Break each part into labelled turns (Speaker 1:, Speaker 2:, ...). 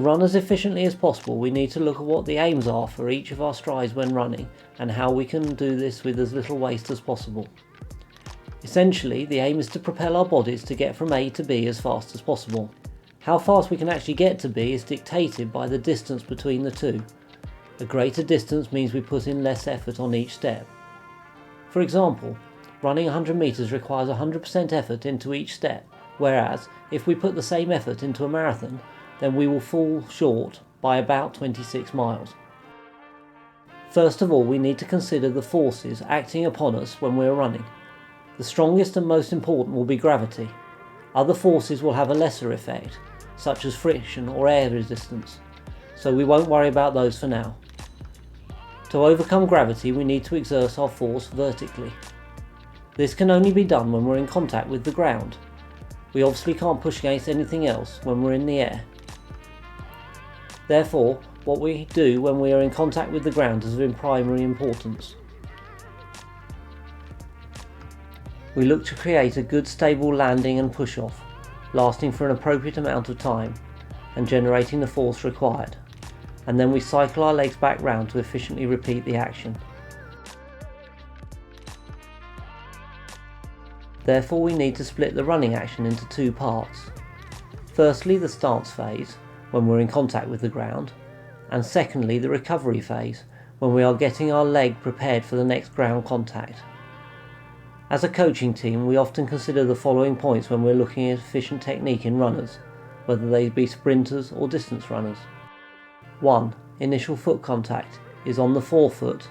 Speaker 1: To run as efficiently as possible, we need to look at what the aims are for each of our strides when running and how we can do this with as little waste as possible. Essentially, the aim is to propel our bodies to get from A to B as fast as possible. How fast we can actually get to B is dictated by the distance between the two. A greater distance means we put in less effort on each step. For example, running 100 meters requires 100% effort into each step, whereas if we put the same effort into a marathon, then we will fall short by about 26 miles. First of all, we need to consider the forces acting upon us when we are running. The strongest and most important will be gravity. Other forces will have a lesser effect, such as friction or air resistance, so we won't worry about those for now. To overcome gravity, we need to exert our force vertically. This can only be done when we're in contact with the ground. We obviously can't push against anything else when we're in the air. Therefore, what we do when we are in contact with the ground is of primary importance. We look to create a good stable landing and push-off, lasting for an appropriate amount of time and generating the force required, and then we cycle our legs back round to efficiently repeat the action. Therefore, we need to split the running action into two parts. Firstly, the stance phase, when we're in contact with the ground, and secondly, the recovery phase, when we are getting our leg prepared for the next ground contact. As a coaching team, we often consider the following points when we're looking at efficient technique in runners, whether they be sprinters or distance runners. 1. Initial foot contact is on the forefoot.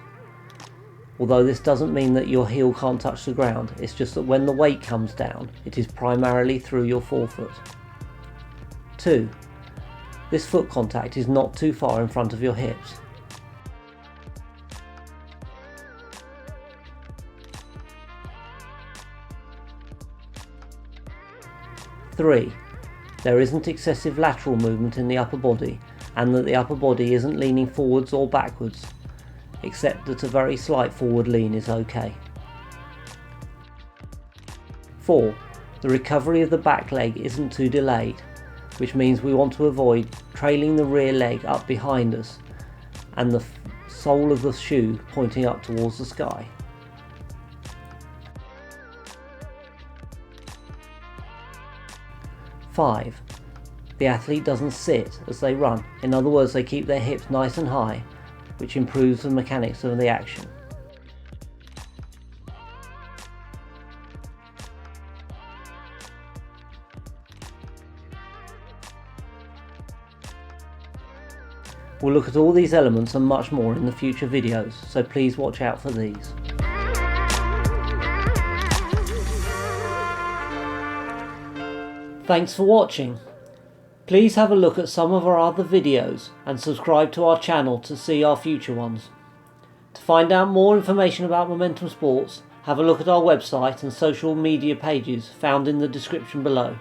Speaker 1: Although this doesn't mean that your heel can't touch the ground, it's just that when the weight comes down, it is primarily through your forefoot. 2. This foot contact is not too far in front of your hips. 3. There isn't excessive lateral movement in the upper body, and that the upper body isn't leaning forwards or backwards, except that a very slight forward lean is okay. 4. The recovery of the back leg isn't too delayed, which means we want to avoid trailing the rear leg up behind us and the sole of the shoe pointing up towards the sky. 5. The athlete doesn't sit as they run, in other words they keep their hips nice and high, which improves the mechanics of the action. We'll look at all these elements and much more in the future videos, so please watch out for these. Thanks for watching. Please have a look at some of our other videos and subscribe to our channel to see our future ones. To find out more information about Momentum Sports, have a look at our website and social media pages found in the description below.